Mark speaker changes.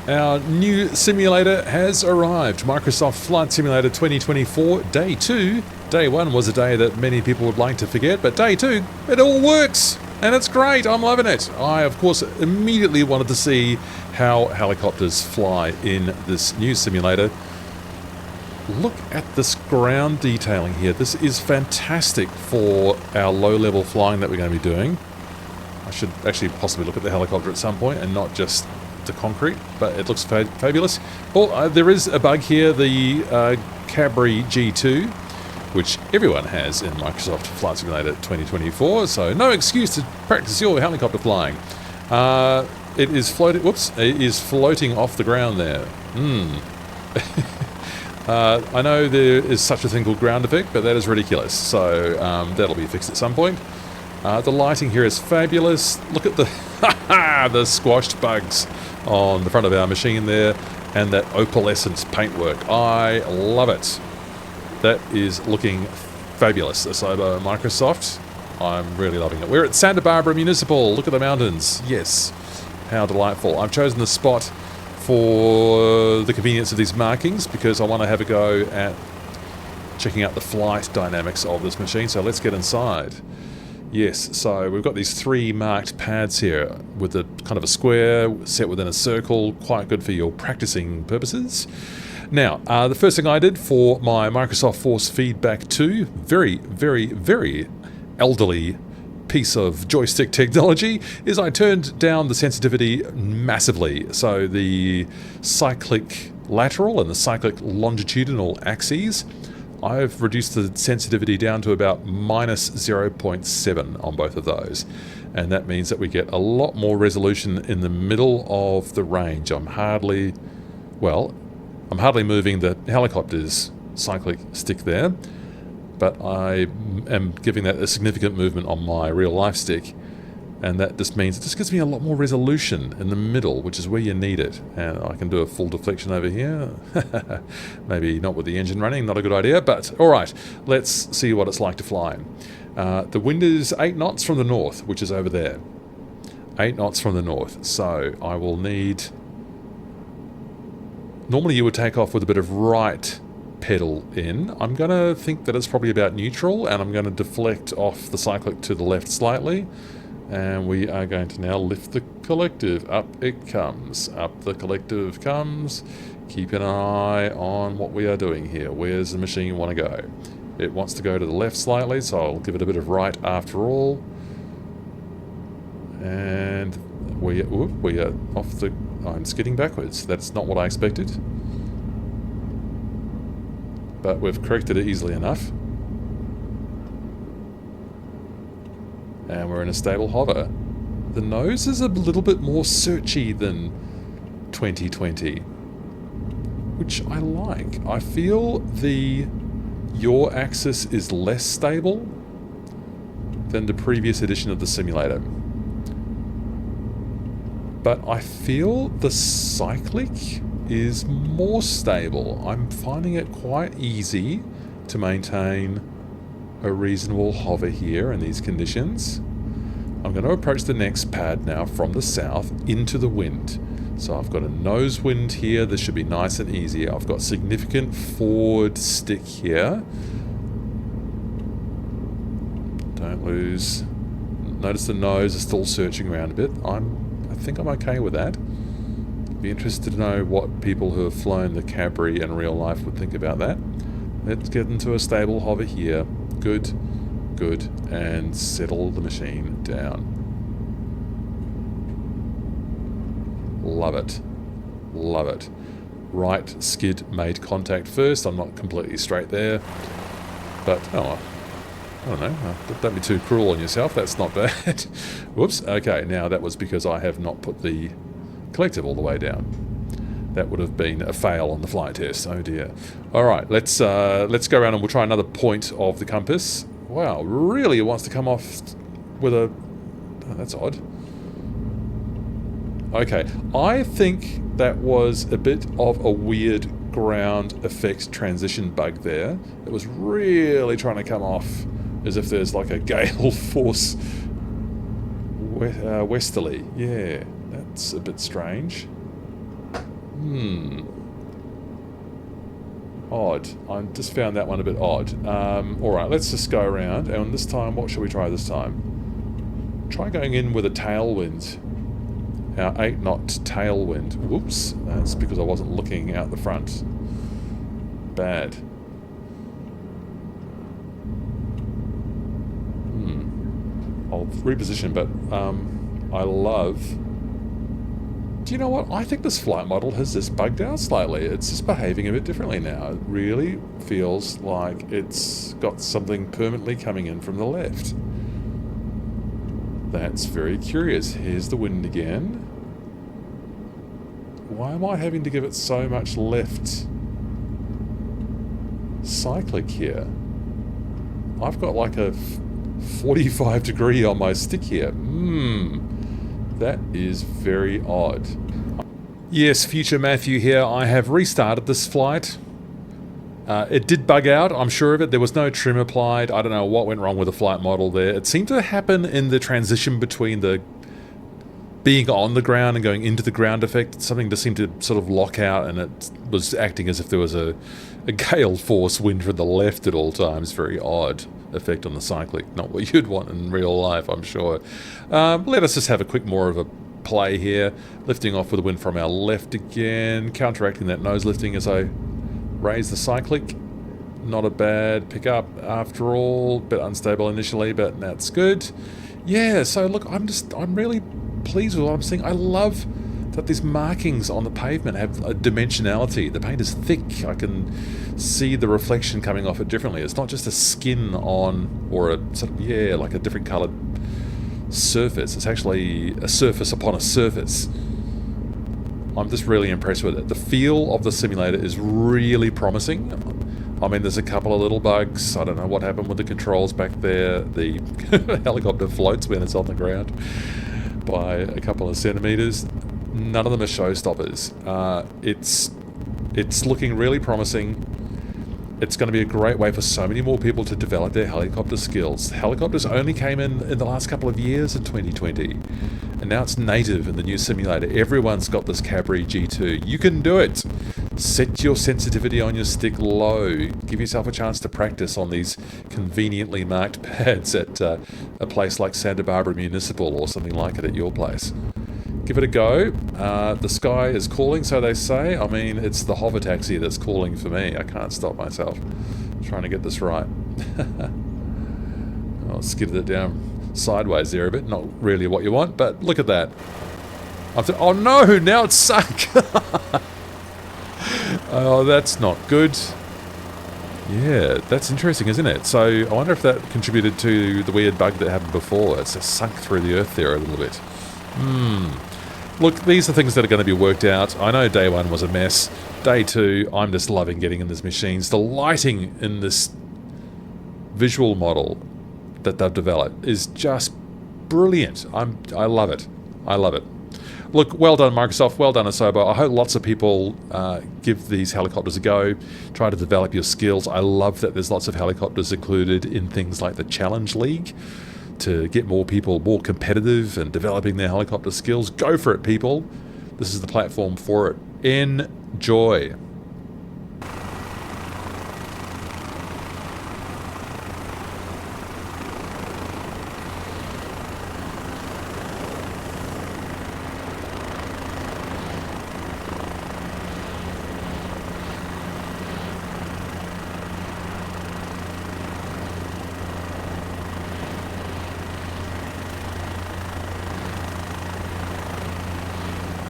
Speaker 1: Our new simulator has arrived. Microsoft Flight Simulator 2024, Day 2. Day 1 was a day that many people would like to forget, but Day 2, it all works! And it's great, I'm loving it. I, of course, immediately wanted to see how helicopters fly in this new simulator. Look at this ground detailing here. This is fantastic for our low-level flying that we're going to be doing. I should actually possibly look at the helicopter at some point and not just the concrete, but it looks fabulous. Oh, there is a bug here, the Cabri G2, which everyone has in Microsoft Flight Simulator 2024, so no excuse to practice your helicopter flying. It is floating. Whoops! It is floating off the ground there. I know there is such a thing called ground effect, but that is ridiculous. So that'll be fixed at some point. The lighting here is fabulous. Look at the the squashed bugs on the front of our machine there, and that opalescent paintwork. I love it. That is looking fabulous. So Microsoft, I'm really loving it. We're at Santa Barbara Municipal. Look at the mountains. Yes, how delightful. I've chosen the spot for the convenience of these markings because I want to have a go at checking out the flight dynamics of this machine. So let's get inside. Yes, so we've got these 3 marked pads here with a kind of a square set within a circle, quite good for your practicing purposes. Now, the first thing I did for my Microsoft Force Feedback 2, very, very, very elderly piece of joystick technology, is I turned down the sensitivity massively. So the cyclic lateral and the cyclic longitudinal axes, I've reduced the sensitivity down to about minus 0.7 on both of those. And that means that we get a lot more resolution in the middle of the range. I'm hardly moving the helicopter's cyclic stick there, but I am giving that a significant movement on my real life stick. And that just means it just gives me a lot more resolution in the middle, which is where you need it. And I can do a full deflection over here. Maybe not with the engine running, not a good idea, but all right, let's see what it's like to fly. The wind is 8 knots from the north, which is over there. 8 knots from the north. So I will need... Normally you would take off with a bit of right pedal in. I'm going to think that it's probably about neutral, and I'm going to deflect off the cyclic to the left slightly. And we are going to now lift the collective. Up it comes. Up the collective comes. Keep an eye on what we are doing here. Where's the machine want to go? It wants to go to the left slightly, so I'll give it a bit of right after all. And we are off the... I'm skidding backwards. That's not what I expected. But we've corrected it easily enough. And we're in a stable hover. The nose is a little bit more searchy than 2020, which I like. I feel the yaw axis is less stable than the previous edition of the simulator. But I feel the cyclic is more stable. I'm finding it quite easy to maintain a reasonable hover here in these conditions. I'm going to approach the next pad now from the south into the wind. So I've got a nose wind here. This should be nice and easy. I've got significant forward stick here. Don't lose. Notice the nose is still searching around a bit. I think I'm okay with that. Be interested to know what people who have flown the Cabri in real life would think about that. Let's get into a stable hover here. Good, good, and settle the machine down. Love it. Love it. Right skid made contact first. I'm not completely straight there. But, oh, I don't know. Don't be too cruel on yourself. That's not bad. Whoops. Okay, now that was because I have not put the collective all the way down. That would have been a fail on the flight test. Oh dear. All right, let's go around and we'll try another point of the compass. Wow, really? It wants to come off with a... Oh, that's odd. Okay, I think that was a bit of a weird ground effect transition bug there. It was really trying to come off as if there's like a gale force westerly. Yeah, that's a bit strange. Odd. I just found that one a bit odd. Alright, let's just go around. And this time, what should we try this time? Try going in with a tailwind. Our 8-knot tailwind. Whoops. That's because I wasn't looking out the front. Bad. I'll reposition, but I love... Do you know what? I think this flight model has just bugged out slightly. It's just behaving a bit differently now. It really feels like it's got something permanently coming in from the left. That's very curious. Here's the wind again. Why am I having to give it so much left cyclic here? I've got like a 45 degree on my stick here. That is very odd. Yes, future Matthew here. I have restarted this flight. It did bug out, I'm sure of it. There was no trim applied. I don't know what went wrong with the flight model there. It seemed to happen in the transition between the being on the ground and going into the ground effect. Something just seemed to sort of lock out, and it was acting as if there was a gale force wind from the left at all times. Very odd effect on the cyclic. Not what you'd want in real life, I'm sure. Let us just have a quick more of a play here. Lifting off with the wind from our left again. Counteracting that nose lifting as I raise the cyclic. Not a bad pickup after all. Bit unstable initially, but that's good. Yeah, so look, I'm really pleased with what I'm seeing. I love that these markings on the pavement have a dimensionality. The paint is thick. I can see the reflection coming off it differently. It's not just a skin on, or a sort of, yeah, like a different coloured surface. It's actually a surface upon a surface. I'm just really impressed with it. The feel of the simulator is really promising. I mean, there's a couple of little bugs. I don't know what happened with the controls back there. The helicopter floats when it's on the ground by a couple of centimetres. None of them are showstoppers. It's looking really promising. It's going to be a great way for so many more people to develop their helicopter skills. Helicopters only came in the last couple of years in 2020. And now it's native in the new simulator. Everyone's got this Cabri G2. You can do it! Set your sensitivity on your stick low. Give yourself a chance to practice on these conveniently marked pads at a place like Santa Barbara Municipal or something like it at your place. Give it a go. The sky is calling, so they say. I mean, it's the hover taxi that's calling for me. I can't stop myself trying to get this right. I'll skidded it down sideways there a bit. Not really what you want, but look at that. Oh no, now it's sunk. Oh, that's not good. Yeah, that's interesting, isn't it? So I wonder if that contributed to the weird bug that happened before. It's just sunk through the earth there a little bit. Look, these are things that are going to be worked out. I know day one was a mess. Day two, I'm just loving getting in these machines. The lighting in this visual model that they've developed is just brilliant. I love it. I love it. Look, well done, Microsoft. Well done, Asobo. I hope lots of people give these helicopters a go. Try to develop your skills. I love that there's lots of helicopters included in things like the Challenge League to get more people more competitive and developing their helicopter skills. Go for it, people. This is the platform for it. Enjoy.